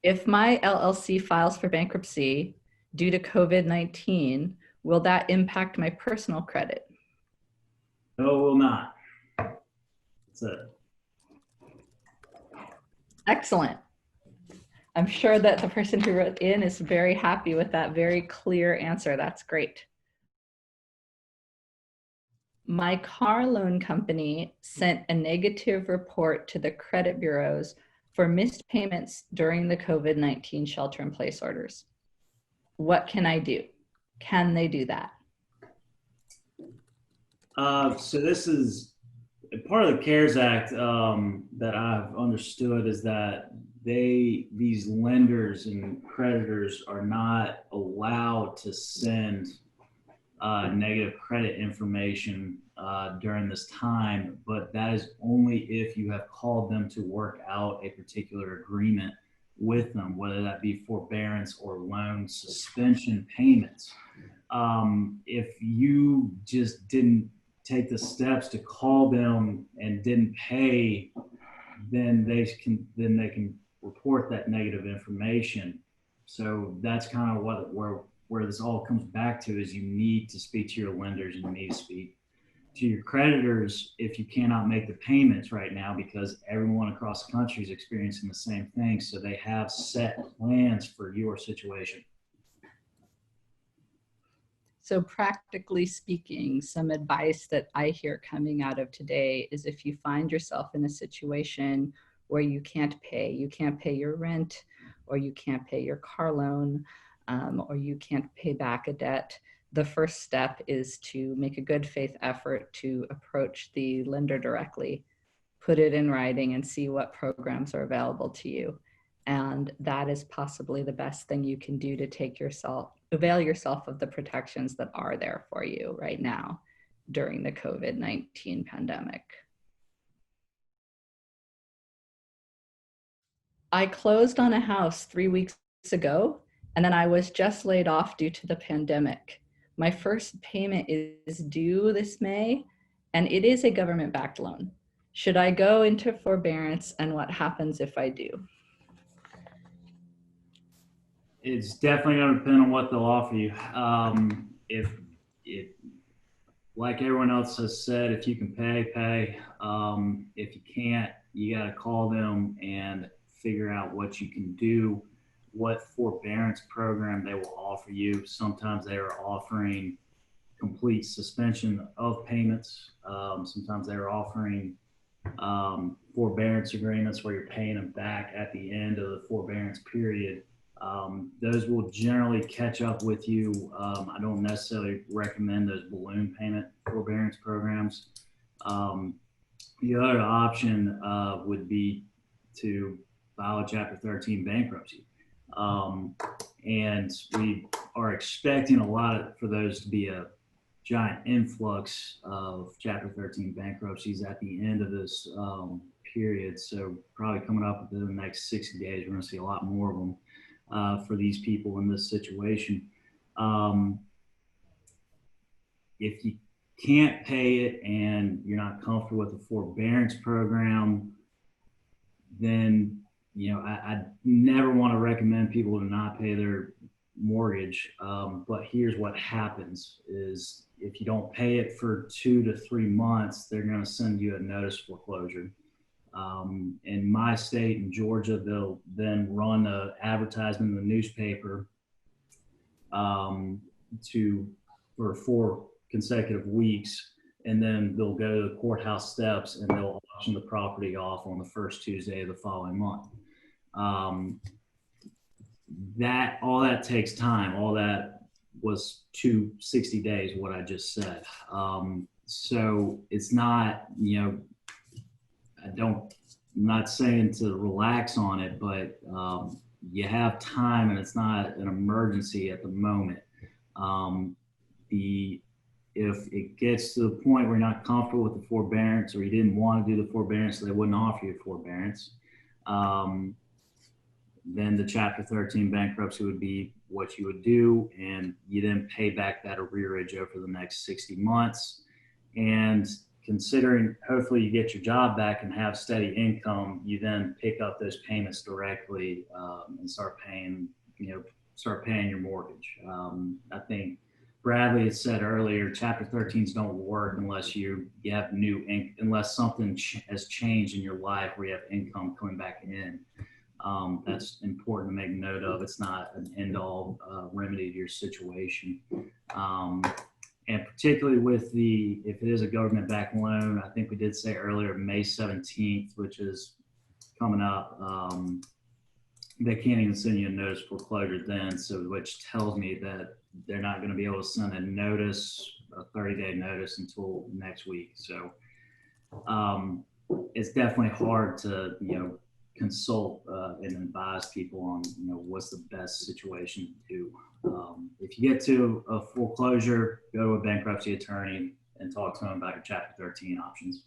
If my LLC files for bankruptcy due to COVID-19, will that impact my personal credit? No, it will not. That's it. Excellent. I'm sure that the person who wrote in is very happy with that very clear answer. That's great. My car loan company sent a negative report to the credit bureaus for missed payments during the COVID-19 shelter-in-place orders. What can I do? Can they do that? So this is part of the CARES Act that I've understood is that these lenders and creditors are not allowed to send negative credit information during this time, but that is only if you have called them to work out a particular agreement with them, whether that be forbearance or loan suspension payments. If you just didn't take the steps to call them and didn't pay, then they can report that negative information. So that's kind of where this all comes back to is you need to speak to your lenders and you need to speak to your creditors if you cannot make the payments right now, because everyone across the country is experiencing the same thing. So they have set plans for your situation. So practically speaking, some advice that I hear coming out of today is if you find yourself in a situation where you can't pay your rent, or you can't pay your car loan, or you can't pay back a debt, the first step is to make a good faith effort to approach the lender directly, put it in writing, and see what programs are available to you. And that is possibly the best thing you can do to avail yourself of the protections that are there for you right now during the COVID-19 pandemic. I closed on a house 3 weeks ago, and then I was just laid off due to the pandemic. My first payment is due this May, and it is a government-backed loan. Should I go into forbearance, and what happens if I do? It's definitely going to depend on what they'll offer you. If like everyone else has said, if you can pay. If you can't, you got to call them and figure out what you can do, what forbearance program they will offer you. Sometimes they are offering complete suspension of payments. Sometimes they're offering forbearance agreements where you're paying them back at the end of the forbearance period. Those will generally catch up with you. I don't necessarily recommend those balloon payment forbearance programs. The other option would be to file a Chapter 13 bankruptcy. And we are expecting for those to be a giant influx of Chapter 13 bankruptcies at the end of this period. So probably coming up within the next 60 days, we're going to see a lot more of them for these people in this situation. If you can't pay it and you're not comfortable with the forbearance program, then I never want to recommend people to not pay their mortgage. But here's what happens is if you don't pay it for 2 to 3 months, they're going to send you a notice of foreclosure. In my state, in Georgia, they'll then run an advertisement in the newspaper for 4 consecutive weeks, and then they'll go to the courthouse steps and they'll auction the property off on the first Tuesday of the following month. All that takes time. All that was 60 days, what I just said. So it's not, I'm not saying to relax on it, but you have time and it's not an emergency at the moment. If it gets to the point where you're not comfortable with the forbearance, or you didn't want to do the forbearance, so they wouldn't offer you forbearance, then the Chapter 13 bankruptcy would be what you would do, and you then pay back that arrearage over the next 60 months and considering hopefully you get your job back and have steady income, you then pick up those payments directly and start paying your mortgage. I think Bradley had said earlier, Chapter 13s don't work unless you have unless something has changed in your life where you have income coming back in. That's important to make note of. It's not an end-all remedy to your situation. And particularly with if it is a government-backed loan, I think we did say earlier, May 17th, which is coming up, they can't even send you a notice of foreclosure then, so which tells me that they're not going to be able to send a 30-day notice until next week. So it's definitely hard to, consult and advise people on, what's the best situation to do. If you get to a foreclosure, go to a bankruptcy attorney and talk to them about your Chapter 13 options.